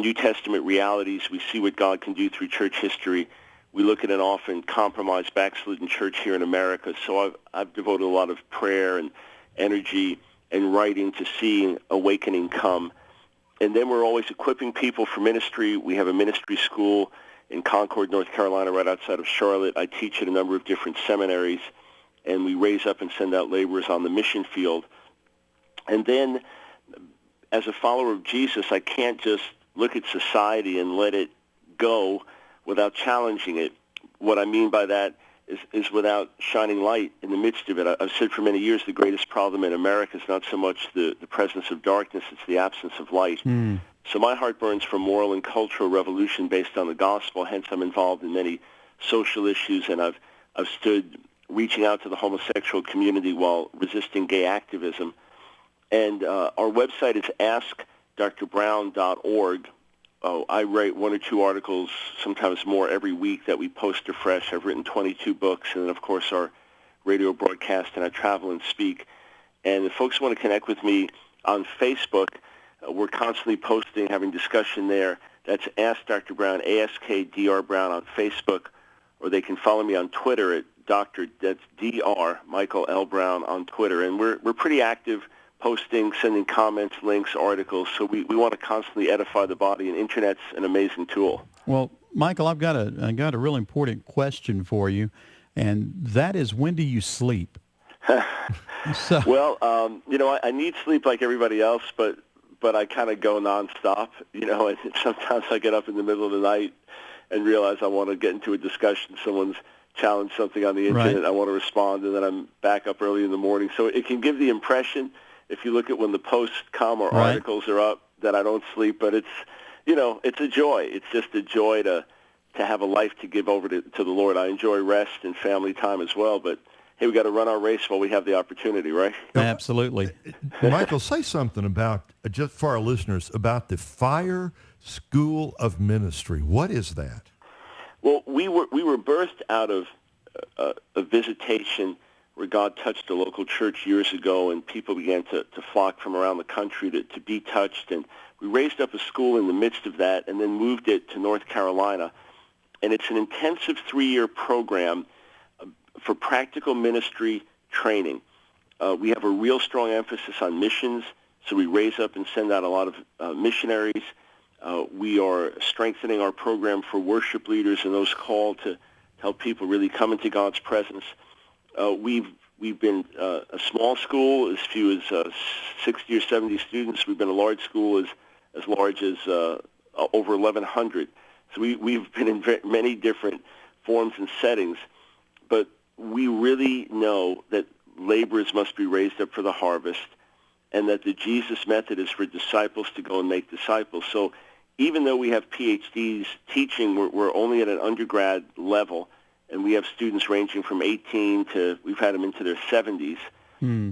New Testament realities. We see what God can do through church history. We look at an often compromised, backslidden church here in America. So I've devoted a lot of prayer and energy and writing to seeing awakening come. And then we're always equipping people for ministry. We have a ministry school in Concord, North Carolina, right outside of Charlotte. I teach at a number of different seminaries, and we raise up and send out laborers on the mission field. And then, as a follower of Jesus, I can't just look at society and let it go without challenging it. What I mean by that is without shining light in the midst of it. I've said for many years the greatest problem in America is not so much the presence of darkness, it's the absence of light. So my heart burns for moral and cultural revolution based on the gospel. Hence, I'm involved in many social issues, and I've stood reaching out to the homosexual community while resisting gay activism. And our website is askdrbrown.org. I write 1 or 2 articles, sometimes more, every week that we post afresh. I've written 22 books, and then, of course, our radio broadcast, and I travel and speak. And if folks want to connect with me on Facebook, we're constantly posting, having discussion there. That's Ask Dr. Brown, ASKDR Brown on Facebook, or they can follow me on Twitter at that's Dr. Michael L. Brown on Twitter. And we're pretty active, posting, sending comments, links, articles. So we want to constantly edify the body, and Internet's an amazing tool. Well, Michael, I've got a really important question for you, and that is, when do you sleep? Well, I need sleep like everybody else, but I kind of go nonstop, and sometimes I get up in the middle of the night and realize I want to get into a discussion. Someone's challenged something on the internet. Right. I want to respond, and then I'm back up early in the morning. So it can give the impression, if you look at when the posts come or articles are up, that I don't sleep, but it's a joy. It's just a joy to have a life to give over to the Lord. I enjoy rest and family time as well, but hey, we got to run our race while we have the opportunity, right? Absolutely. Michael, say something about, just for our listeners, about the Fire School of Ministry. What is that? Well, we were birthed out of a visitation where God touched a local church years ago, and people began to flock from around the country to be touched. And we raised up a school in the midst of that and then moved it to North Carolina. And it's an intensive 3-year program for practical ministry training. We have a real strong emphasis on missions, so we raise up and send out a lot of missionaries. We are strengthening our program for worship leaders and those called to help people really come into God's presence. We've been a small school, as few as 60 or 70 students. We've been a large school, as large as over 1,100. So we've been in many different forms and settings, but we really know that laborers must be raised up for the harvest, and that the Jesus method is for disciples to go and make disciples. So even though we have PhDs teaching, we're only at an undergrad level, and we have students ranging from 18 to, we've had them into their 70s,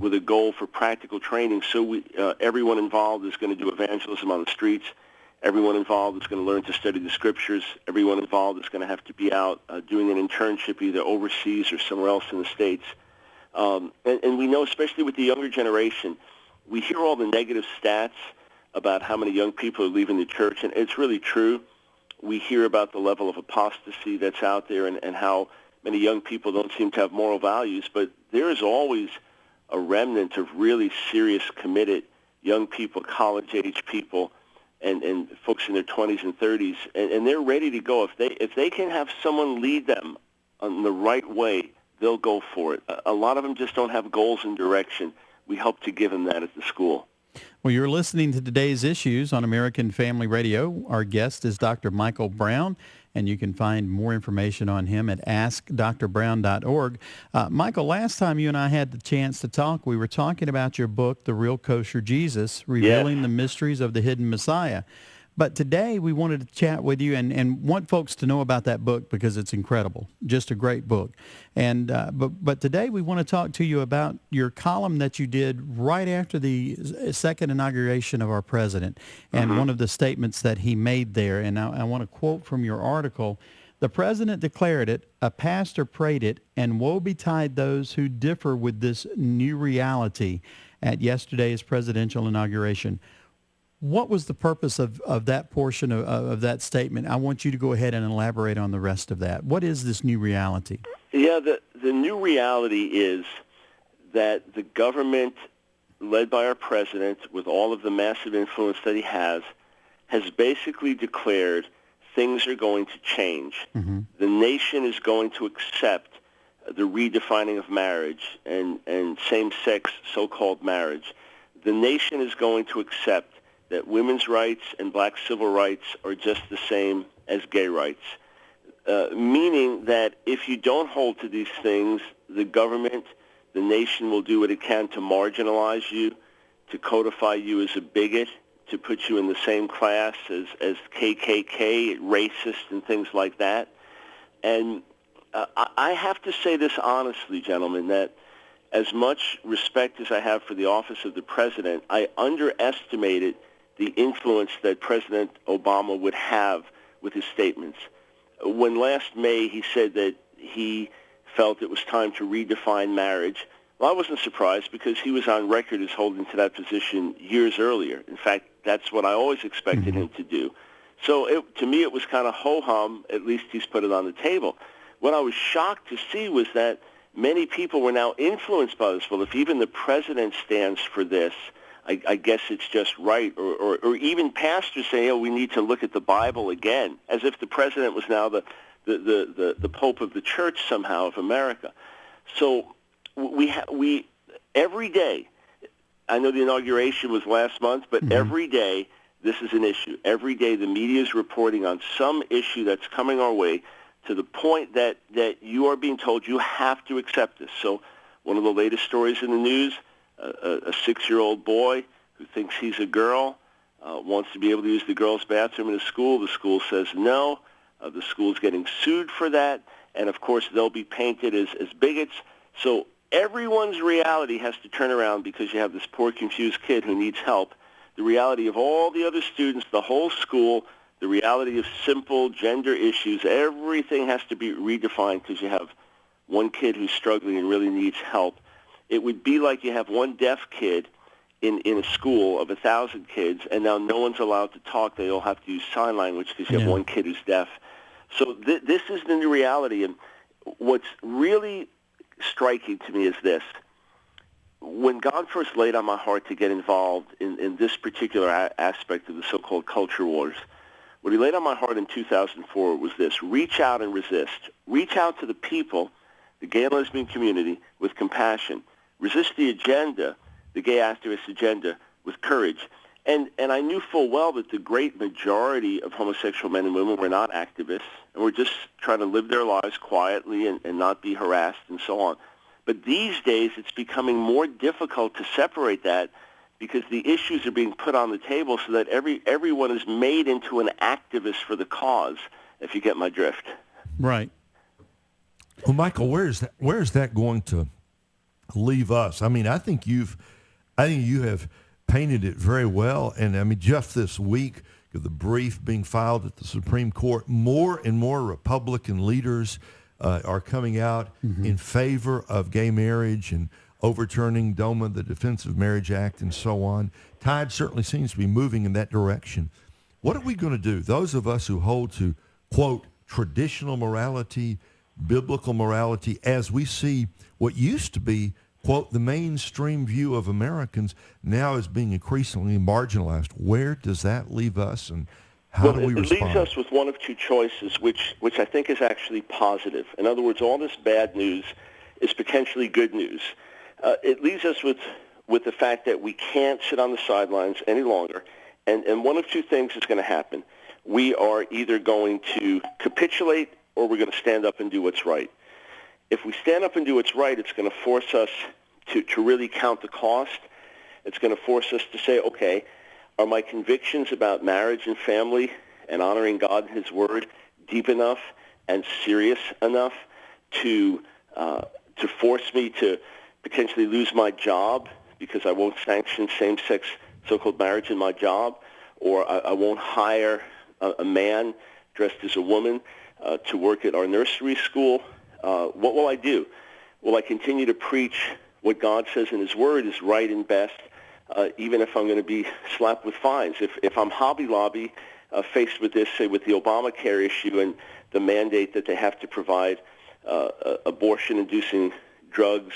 with a goal for practical training. So everyone involved is going to do evangelism on the streets. Everyone involved is going to learn to study the Scriptures. Everyone involved is going to have to be out doing an internship either overseas or somewhere else in the States. And we know, especially with the younger generation, we hear all the negative stats about how many young people are leaving the church, and it's really true. We hear about the level of apostasy that's out there and how many young people don't seem to have moral values, but there is always a remnant of really serious, committed young people, college-age people, and folks in their 20s and 30s, and they're ready to go. If they can have someone lead them on the right way, they'll go for it. A lot of them just don't have goals and direction. We help to give them that at the school. Well, you're listening to today's issues on American Family Radio. Our guest is Dr. Michael Brown, and you can find more information on him at askdrbrown.org. Michael, last time you and I had the chance to talk, we were talking about your book, The Real Kosher Jesus, Revealing the Mysteries of the Hidden Messiah. But today we wanted to chat with you and want folks to know about that book because it's incredible, just a great book. And but today we want to talk to you about your column that you did right after the second inauguration of our president, and one of the statements that he made there. And I want to quote from your article. The president declared it, a pastor prayed it, and woe betide those who differ with this new reality at yesterday's presidential inauguration. What was the purpose of that portion of that statement? I want you to go ahead and elaborate on the rest of that. What is this new reality? Yeah, the new reality is that the government, led by our president, with all of the massive influence that he has basically declared things are going to change. Mm-hmm. The nation is going to accept the redefining of marriage and same-sex so-called marriage. The nation is going to accept that women's rights and black civil rights are just the same as gay rights, meaning that if you don't hold to these things, the government, the nation will do what it can to marginalize you, to codify you as a bigot, to put you in the same class as KKK, racist, and things like that. And I have to say this honestly, gentlemen, that as much respect as I have for the office of the president, I underestimated the influence that President Obama would have with his statements. When last May he said that he felt it was time to redefine marriage, well, I wasn't surprised because he was on record as holding to that position years earlier. In fact, that's what I always expected him to do. So to me, it was kind of ho-hum. At least he's put it on the table. What I was shocked to see was that many people were now influenced by this. Well, if even the president stands for this, I guess it's just right. Or even pastors say, oh, we need to look at the Bible again, as if the president was now the Pope of the Church somehow of America. So we every day, I know the inauguration was last month, but every day this is an issue. Every day the media is reporting on some issue that's coming our way to the point that you are being told you have to accept this. So one of the latest stories in the news, a 6-year-old boy who thinks he's a girl wants to be able to use the girls' bathroom in a school. The school says no. The school's getting sued for that. And, of course, they'll be painted as bigots. So everyone's reality has to turn around because you have this poor, confused kid who needs help. The reality of all the other students, the whole school, the reality of simple gender issues, everything has to be redefined because you have one kid who's struggling and really needs help. It would be like you have one deaf kid in a school of 1,000 kids, and now no one's allowed to talk. They all have to use sign language because you have one kid who's deaf. So this is the new reality. And what's really striking to me is this. When God first laid on my heart to get involved in this particular aspect of the so-called culture wars, what he laid on my heart in 2004 was this: reach out and resist. Reach out to the people, the gay and lesbian community, with compassion. Resist the agenda, the gay activist agenda, with courage. And I knew full well that the great majority of homosexual men and women were not activists and were just trying to live their lives quietly and not be harassed and so on. But these days it's becoming more difficult to separate that because the issues are being put on the table so that everyone is made into an activist for the cause, if you get my drift. Right. Well, Michael, where is that going to leave us? I mean, I think you have painted it very well. And I mean, just this week, the brief being filed at the Supreme Court, more and more Republican leaders are coming out in favor of gay marriage and overturning DOMA, the Defense of Marriage Act, and so on. Tide certainly seems to be moving in that direction. What are we going to do? Those of us who hold to, quote, traditional morality, biblical morality, as we see what used to be, quote, the mainstream view of Americans now is being increasingly marginalized. Where does that leave us, and how do we respond? It leaves us with one of two choices, which I think is actually positive. In other words, all this bad news is potentially good news. It leaves us with the fact that we can't sit on the sidelines any longer, and one of two things is going to happen. We are either going to capitulate or we're going to stand up and do what's right. If we stand up and do what's right, it's going to force us to really count the cost. It's going to force us to say, okay, are my convictions about marriage and family and honoring God and his word deep enough and serious enough to force me to potentially lose my job because I won't sanction same-sex so-called marriage in my job, or I won't hire a man dressed as a woman to work at our nursery school? What will I do? Will I continue to preach what God says in his word is right and best even if I'm going to be slapped with fines. If I'm Hobby Lobby faced with this, say with the Obamacare issue and the mandate that they have to provide abortion-inducing drugs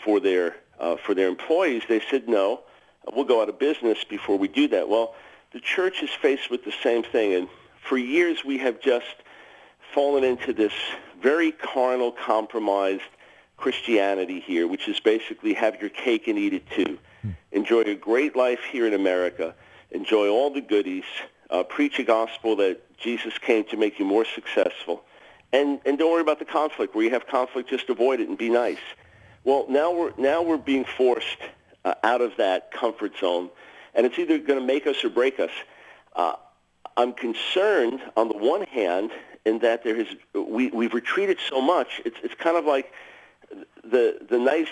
for their employees, they said no, we'll go out of business before we do that. Well, the church is faced with the same thing, and for years we have just fallen into this very carnal, compromised Christianity here, which is basically have your cake and eat it too. Enjoy a great life here in America. Enjoy all the goodies. Preach a gospel that Jesus came to make you more successful. And don't worry about the conflict. Where you have conflict, just avoid it and be nice. Well, now we're being forced out of that comfort zone, and it's either going to make us or break us. I'm concerned, on the one hand, in that we've retreated so much. It's kind of like the nice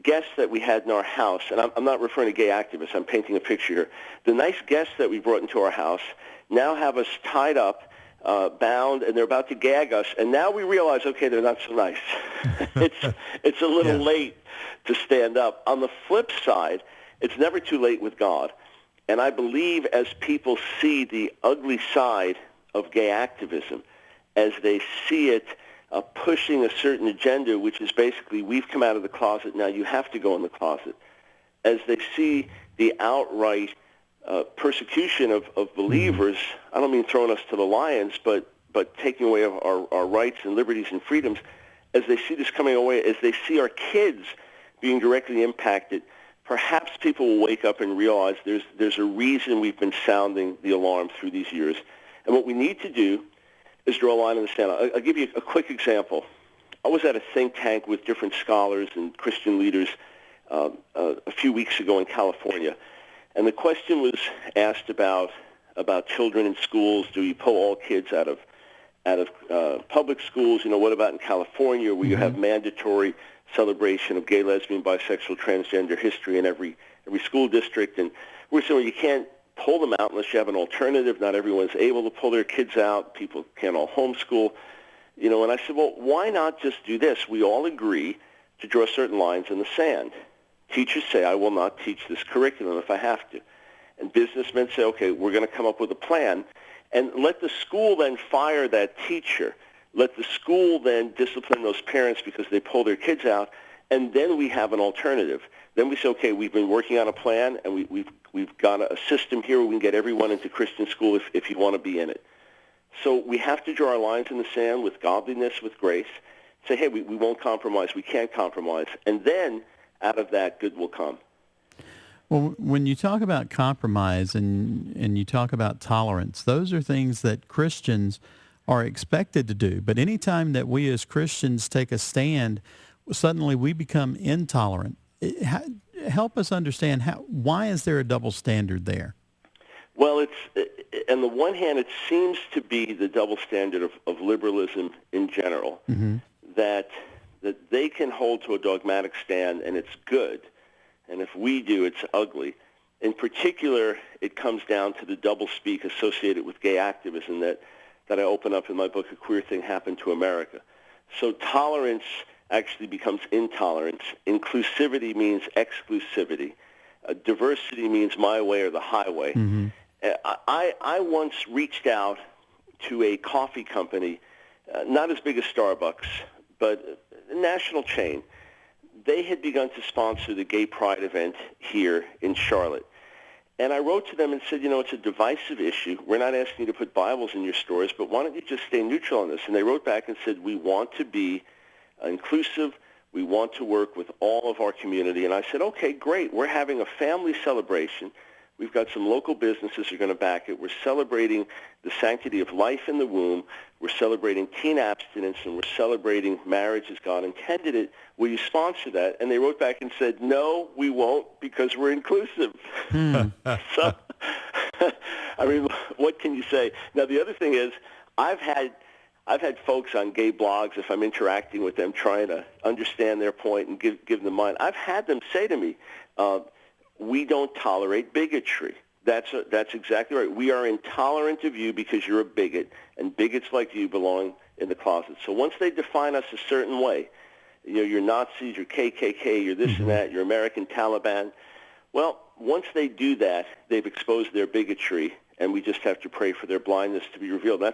guests that we had in our house, and I'm not referring to gay activists. I'm painting a picture here. The nice guests that we brought into our house now have us tied up, bound, and they're about to gag us. And now we realize, okay, they're not so nice. It's a little late to stand up. On the flip side, it's never too late with God. And I believe as people see the ugly side of gay activism, as they see it pushing a certain agenda, which is basically, we've come out of the closet, now you have to go in the closet. As they see the outright persecution of believers, I don't mean throwing us to the lions, but taking away our rights and liberties and freedoms, as they see this coming away, as they see our kids being directly impacted, perhaps people will wake up and realize there's a reason we've been sounding the alarm through these years. And what we need to do is draw a line in the sand. I'll give you a quick example. I was at a think tank with different scholars and Christian leaders a few weeks ago in California, and the question was asked about children in schools. Do you pull all kids out of public schools? What about in California, where you have mandatory celebration of gay, lesbian, bisexual, transgender history in every school district? And we're saying you can't pull them out unless you have an alternative. Not everyone's able to pull their kids out. People can't all homeschool. And I said, well, why not just do this? We all agree to draw certain lines in the sand. Teachers say, I will not teach this curriculum if I have to. And businessmen say, okay, we're going to come up with a plan. And let the school then fire that teacher. Let the school then discipline those parents because they pull their kids out. And then we have an alternative. Then we say, okay, we've been working on a plan, and we've got a system here where we can get everyone into Christian school if you want to be in it. So we have to draw our lines in the sand with godliness, with grace. Say, hey, we won't compromise. We can't compromise. And then out of that, good will come. Well, when you talk about compromise and you talk about tolerance, those are things that Christians are expected to do. But anytime that we as Christians take a stand, suddenly we become intolerant. Help us understand why is there a double standard there? Well, on the one hand, it seems to be the double standard of liberalism in general, that they can hold to a dogmatic stand and it's good, and if we do, it's ugly. In particular, it comes down to the doublespeak associated with gay activism that I open up in my book, A Queer Thing Happened to America. So tolerance actually becomes intolerance. Inclusivity means exclusivity. Diversity means my way or the highway. I once reached out to a coffee company, not as big as Starbucks, but a national chain. They had begun to sponsor the Gay Pride event here in Charlotte. And I wrote to them and said, it's a divisive issue. We're not asking you to put Bibles in your stores, but why don't you just stay neutral on this? And they wrote back and said, we want to be inclusive. We want to work with all of our community. And I said, okay, great. We're having a family celebration. We've got some local businesses who are going to back it. We're celebrating the sanctity of life in the womb. We're celebrating teen abstinence, and we're celebrating marriage as God intended it. Will you sponsor that? And they wrote back and said, no, we won't, because we're inclusive. So, I mean, what can you say? Now, the other thing is, I've had folks on gay blogs, if I'm interacting with them, trying to understand their point and give them mine. I've had them say to me, we don't tolerate bigotry. That's exactly right. We are intolerant of you because you're a bigot, and bigots like you belong in the closet. So once they define us a certain way, you're Nazis, you're KKK, you're this and that, you're American Taliban, well, once they do that, they've exposed their bigotry, and we just have to pray for their blindness to be revealed.